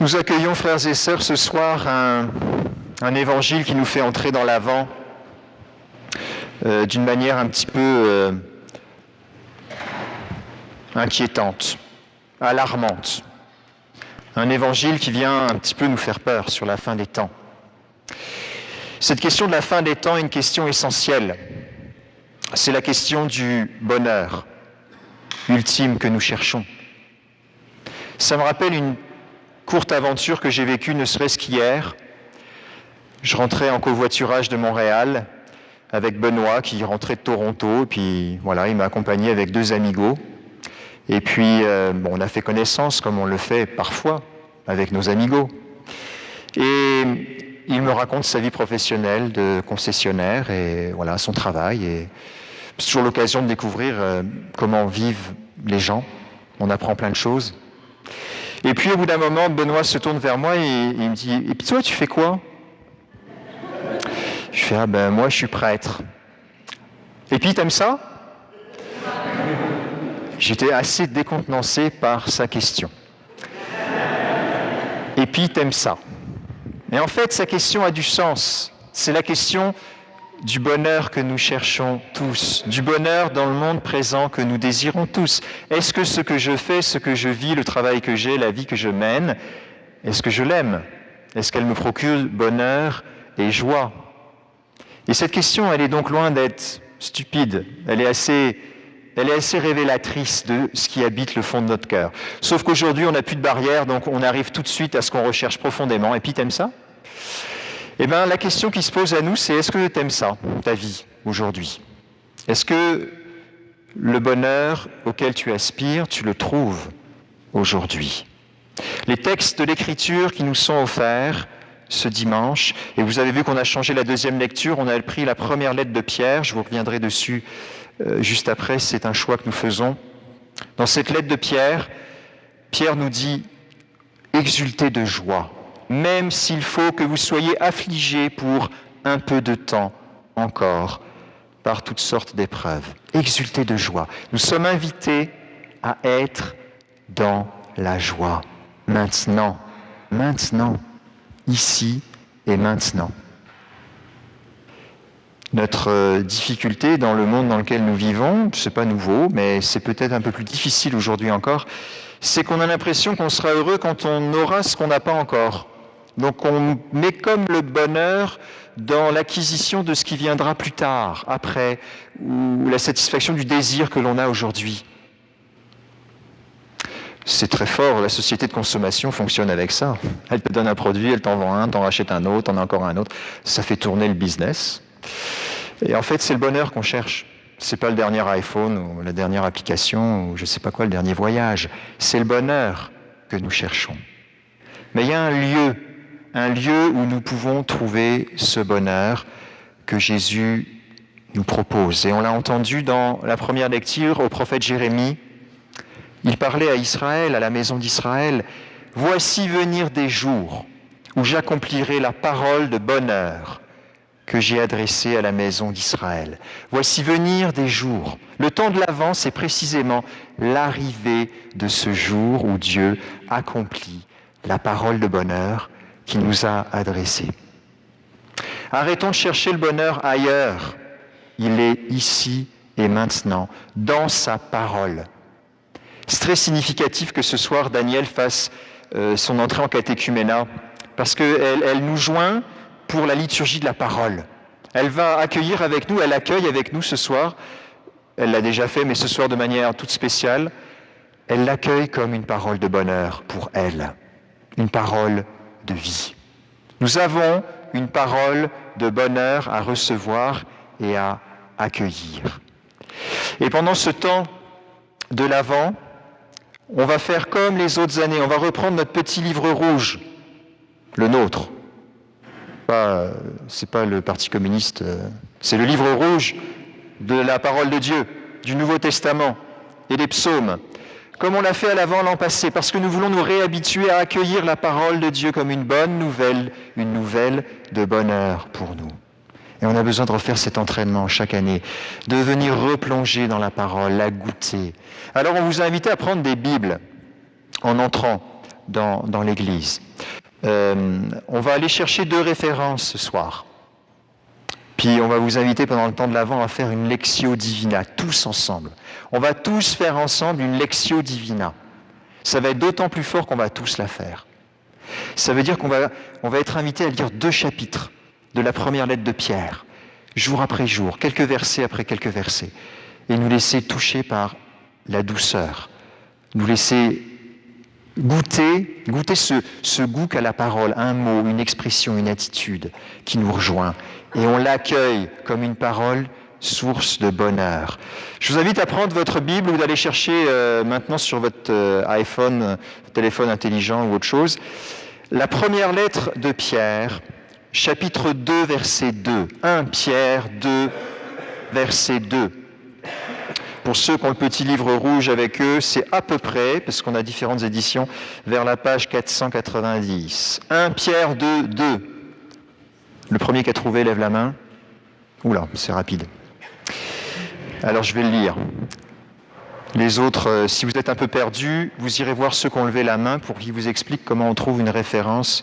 Nous accueillons, frères et sœurs, ce soir un évangile qui nous fait entrer dans l'Avent d'une manière un petit peu inquiétante, alarmante. Un évangile qui vient un petit peu nous faire peur sur la fin des temps. Cette question de la fin des temps est une question essentielle. C'est la question du bonheur ultime que nous cherchons. Ça me rappelle une courte aventure que j'ai vécue ne serait-ce qu'hier. Je rentrais en covoiturage de Montréal avec Benoît qui rentrait de Toronto, et puis voilà, il m'a accompagné avec deux amigos. Et puis on a fait connaissance comme on le fait parfois avec nos amigos. Et il me raconte sa vie professionnelle de concessionnaire et voilà son travail. Et c'est toujours l'occasion de découvrir comment vivent les gens. On apprend plein de choses. Et puis au bout d'un moment, Benoît se tourne vers moi et il me dit « Et puis toi, tu fais quoi ?» Je fais « Ah ben moi, je suis prêtre. » « Et puis, t'aimes ça ?» J'étais assez décontenancé par sa question. « Et puis, t'aimes ça ?» Mais en fait, sa question a du sens. C'est la question du bonheur que nous cherchons tous, du bonheur dans le monde présent que nous désirons tous. Est-ce que ce que je fais, ce que je vis, le travail que j'ai, la vie que je mène, est-ce que je l'aime ? Est-ce qu'elle me procure bonheur et joie ? Et cette question, elle est donc loin d'être stupide. Elle est assez révélatrice de ce qui habite le fond de notre cœur. Sauf qu'aujourd'hui, on n'a plus de barrières, donc on arrive tout de suite à ce qu'on recherche profondément. Et puis, t'aimes ça ? Eh bien, la question qui se pose à nous, c'est est-ce que t'aimes ça, ta vie, aujourd'hui ? Est-ce que le bonheur auquel tu aspires, tu le trouves aujourd'hui ? Les textes de l'Écriture qui nous sont offerts ce dimanche, et vous avez vu qu'on a changé la deuxième lecture, on a pris la première lettre de Pierre, je vous reviendrai dessus juste après, c'est un choix que nous faisons. Dans cette lettre de Pierre, Pierre nous dit « Exultez de joie ». Même s'il faut que vous soyez affligés pour un peu de temps encore, par toutes sortes d'épreuves. Exultez de joie. Nous sommes invités à être dans la joie. Maintenant, ici et maintenant. Notre difficulté dans le monde dans lequel nous vivons, c'est pas nouveau, mais c'est peut-être un peu plus difficile aujourd'hui encore, c'est qu'on a l'impression qu'on sera heureux quand on aura ce qu'on n'a pas encore. Donc on met comme le bonheur dans l'acquisition de ce qui viendra plus tard, après, ou la satisfaction du désir que l'on a aujourd'hui. C'est très fort, la société de consommation fonctionne avec ça. Elle te donne un produit, elle t'en vend un, t'en rachètes un autre, t'en as encore un autre. Ça fait tourner le business. Et en fait, c'est le bonheur qu'on cherche. C'est pas le dernier iPhone ou la dernière application ou je sais pas quoi, le dernier voyage. C'est le bonheur que nous cherchons. Mais il y a un lieu où nous pouvons trouver ce bonheur que Jésus nous propose. Et on l'a entendu dans la première lecture au prophète Jérémie. Il parlait à Israël, à la maison d'Israël. « Voici venir des jours où j'accomplirai la parole de bonheur que j'ai adressée à la maison d'Israël. Voici venir des jours. » Le temps de l'Avent, c'est précisément l'arrivée de ce jour où Dieu accomplit la parole de bonheur qu'il nous a adressée. Arrêtons de chercher le bonheur ailleurs. Il est ici et maintenant, dans sa parole. C'est très significatif que ce soir, Daniel fasse son entrée en catéchuménat, parce qu'elle nous joint pour la liturgie de la parole. Elle va accueillir avec nous, elle accueille avec nous ce soir, elle l'a déjà fait, mais ce soir de manière toute spéciale, elle l'accueille comme une parole de bonheur pour elle, une parole de vie. Nous avons une parole de bonheur à recevoir et à accueillir. Et pendant ce temps de l'Avent, on va faire comme les autres années, on va reprendre notre petit livre rouge, le nôtre. C'est pas le Parti communiste, c'est le livre rouge de la parole de Dieu, du Nouveau Testament et des psaumes, comme on l'a fait à l'Avent l'an passé, parce que nous voulons nous réhabituer à accueillir la parole de Dieu comme une bonne nouvelle, une nouvelle de bonheur pour nous. Et on a besoin de refaire cet entraînement chaque année, de venir replonger dans la parole, la goûter. Alors on vous a invité à prendre des Bibles en entrant dans l'église. On va aller chercher 2 références ce soir. Puis on va vous inviter pendant le temps de l'Avent à faire une Lectio Divina, tous ensemble. On va tous faire ensemble une Lectio Divina. Ça va être d'autant plus fort qu'on va tous la faire. Ça veut dire qu'on va être invité à lire 2 chapitres de la première lettre de Pierre, jour après jour, quelques versets après quelques versets, et nous laisser toucher par la douceur, nous laisser goûter ce goût qu'a la parole, un mot, une expression, une attitude qui nous rejoint. Et on l'accueille comme une parole source de bonheur. Je vous invite à prendre votre Bible ou d'aller chercher maintenant sur votre iPhone, téléphone intelligent ou autre chose, la première lettre de Pierre, chapitre 2, verset 2. 1 Pierre 2, verset 2. Pour ceux qui ont le petit livre rouge avec eux, c'est à peu près, parce qu'on a différentes éditions, vers la page 490. 1 Pierre 2, 2. Le premier qui a trouvé, lève la main. Oula, c'est rapide. Alors je vais le lire. Les autres, si vous êtes un peu perdus, vous irez voir ceux qui ont levé la main pour qu'ils vous expliquent comment on trouve une référence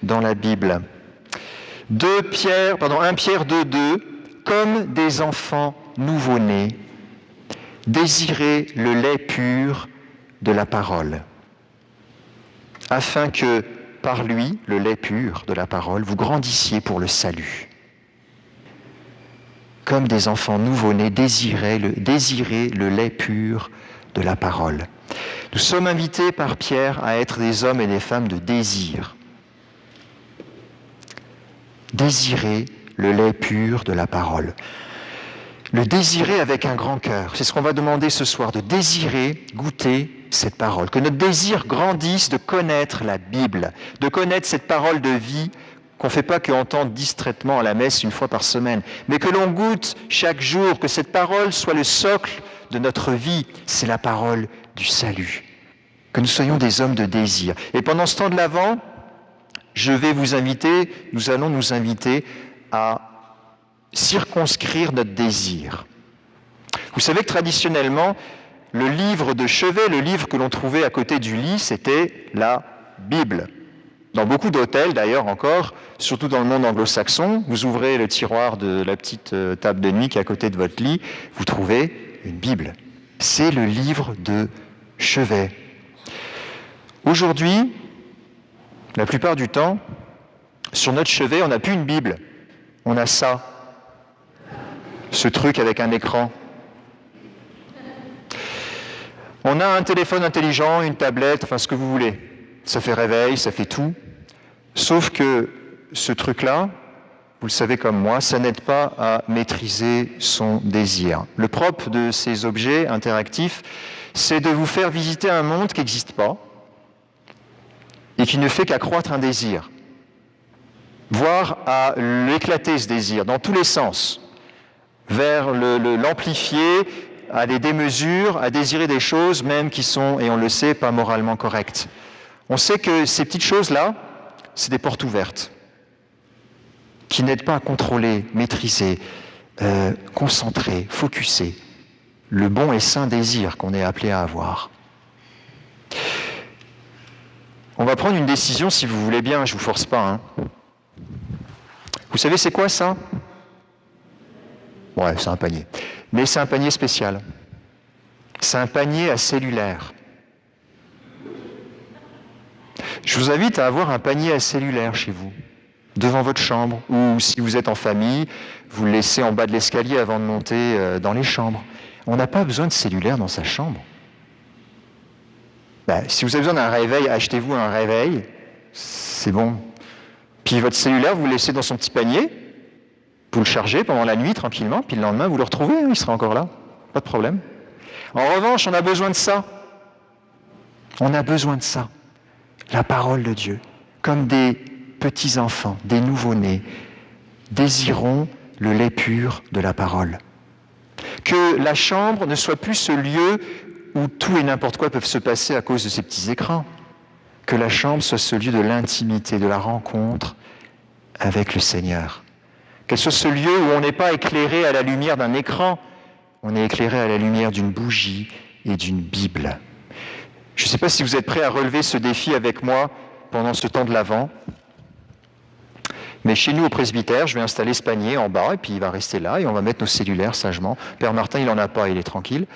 dans la Bible. 1 Pierre 2, 2. Comme des enfants nouveau-nés, désirez le lait pur de la parole, afin que, par lui, le lait pur de la parole, vous grandissiez pour le salut. Comme des enfants nouveau-nés, désirez le lait pur de la parole. Nous sommes invités par Pierre à être des hommes et des femmes de désir. Désirez le lait pur de la parole. Le désirer avec un grand cœur. C'est ce qu'on va demander ce soir, de désirer, goûter cette parole. Que notre désir grandisse de connaître la Bible, de connaître cette parole de vie qu'on ne fait pas qu'entendre distraitement à la messe une fois par semaine, mais que l'on goûte chaque jour, que cette parole soit le socle de notre vie. C'est la parole du salut. Que nous soyons des hommes de désir. Et pendant ce temps de l'Avent, nous allons nous inviter à circonscrire notre désir. Vous savez que traditionnellement, le livre de chevet, le livre que l'on trouvait à côté du lit, c'était la Bible. Dans beaucoup d'hôtels, d'ailleurs encore, surtout dans le monde anglo-saxon, vous ouvrez le tiroir de la petite table de nuit qui est à côté de votre lit, vous trouvez une Bible. C'est le livre de chevet. Aujourd'hui, la plupart du temps, sur notre chevet, on n'a plus une Bible. On a ça. Ce truc avec un écran. On a un téléphone intelligent, une tablette, enfin ce que vous voulez. Ça fait réveil, ça fait tout. Sauf que ce truc-là, vous le savez comme moi, ça n'aide pas à maîtriser son désir. Le propre de ces objets interactifs, c'est de vous faire visiter un monde qui n'existe pas et qui ne fait qu'accroître un désir, voire à l'éclater ce désir dans tous les sens, vers l'amplifier, à des démesures, à désirer des choses même qui sont, et on le sait, pas moralement correctes. On sait que ces petites choses-là, c'est des portes ouvertes qui n'aident pas à contrôler, maîtriser, concentrer, focusser le bon et saint désir qu'on est appelé à avoir. On va prendre une décision si vous voulez bien, je ne vous force pas. Hein. Vous savez c'est quoi ça ? Ouais, c'est un panier. Mais c'est un panier spécial. C'est un panier à cellulaire. Je vous invite à avoir un panier à cellulaire chez vous, devant votre chambre, ou si vous êtes en famille, vous le laissez en bas de l'escalier avant de monter dans les chambres. On n'a pas besoin de cellulaire dans sa chambre. Si vous avez besoin d'un réveil, achetez-vous un réveil, c'est bon. Puis votre cellulaire, vous le laissez dans son petit panier, vous le chargez pendant la nuit tranquillement, puis le lendemain, vous le retrouvez, il sera encore là, pas de problème. En revanche, on a besoin de ça. On a besoin de ça. La parole de Dieu, comme des petits-enfants, des nouveau-nés, désirons le lait pur de la parole. Que la chambre ne soit plus ce lieu où tout et n'importe quoi peuvent se passer à cause de ces petits écrans. Que la chambre soit ce lieu de l'intimité, de la rencontre avec le Seigneur. Qu'elle soit ce lieu où on n'est pas éclairé à la lumière d'un écran, on est éclairé à la lumière d'une bougie et d'une Bible. Je ne sais pas si vous êtes prêts à relever ce défi avec moi pendant ce temps de l'Avent. Mais chez nous, au presbytère, je vais installer ce panier en bas, et puis il va rester là, et on va mettre nos cellulaires sagement. Père Martin, il n'en a pas, il est tranquille.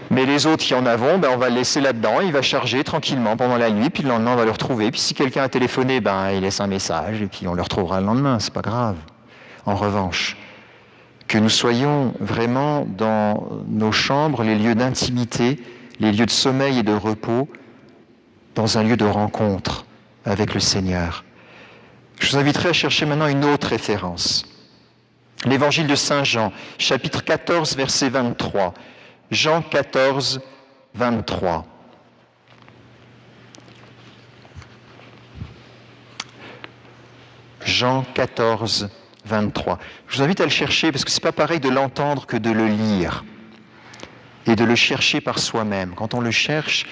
Mais les autres qui en avons, on va le laisser là-dedans, il va charger tranquillement pendant la nuit, puis le lendemain, on va le retrouver. Puis si quelqu'un a téléphoné, il laisse un message, et puis on le retrouvera le lendemain, c'est pas grave. En revanche, que nous soyons vraiment dans nos chambres, les lieux d'intimité, les lieux de sommeil et de repos, dans un lieu de rencontre avec le Seigneur. Je vous inviterai à chercher maintenant une autre référence. L'évangile de Saint Jean, chapitre 14, verset 23. Jean 14, 23. Jean 14, 23. Je vous invite à le chercher parce que ce n'est pas pareil de l'entendre que de le lire et de le chercher par soi-même. Quand on le cherche,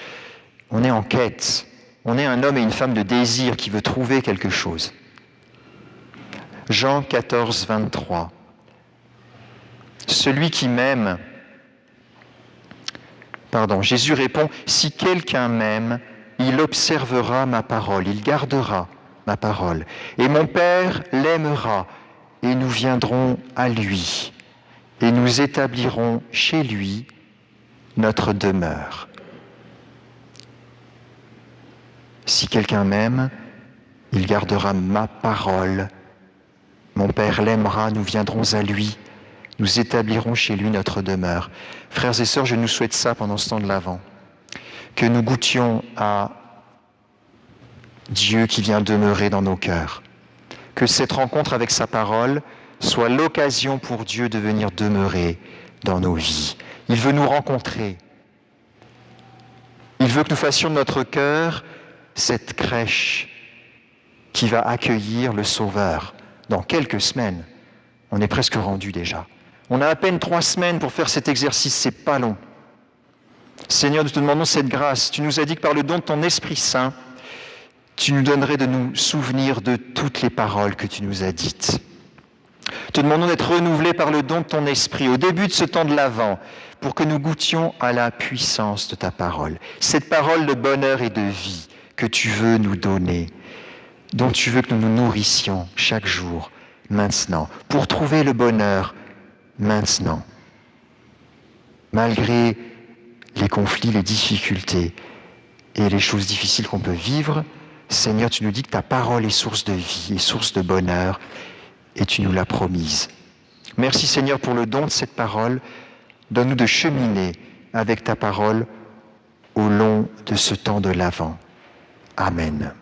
on est en quête. On est un homme et une femme de désir qui veut trouver quelque chose. Jean 14, 23. Celui qui m'aime, Jésus répond, « Si quelqu'un m'aime, il observera ma parole, il gardera ma parole. Et mon Père l'aimera, et nous viendrons à lui, et nous établirons chez lui notre demeure. » Si quelqu'un m'aime, il gardera ma parole. Mon Père l'aimera, nous viendrons à lui, nous établirons chez lui notre demeure. Frères et sœurs, je nous souhaite ça pendant ce temps de l'Avent, que nous goûtions à Dieu qui vient demeurer dans nos cœurs, que cette rencontre avec sa parole soit l'occasion pour Dieu de venir demeurer dans nos vies. Il veut nous rencontrer. Il veut que nous fassions de notre cœur cette crèche qui va accueillir le Sauveur. Dans quelques semaines, on est presque rendu déjà. On a à peine 3 semaines pour faire cet exercice, c'est pas long. Seigneur, nous te demandons cette grâce. Tu nous as dit que par le don de ton Esprit Saint, tu nous donnerais de nous souvenir de toutes les paroles que tu nous as dites. Te demandons d'être renouvelés par le don de ton Esprit au début de ce temps de l'Avent, pour que nous goûtions à la puissance de ta parole. Cette parole de bonheur et de vie que tu veux nous donner, dont tu veux que nous nous nourrissions chaque jour, maintenant, pour trouver le bonheur maintenant. Malgré les conflits, les difficultés et les choses difficiles qu'on peut vivre, Seigneur, tu nous dis que ta parole est source de vie, est source de bonheur, et tu nous l'as promise. Merci Seigneur pour le don de cette parole. Donne-nous de cheminer avec ta parole au long de ce temps de l'Avent. Amen.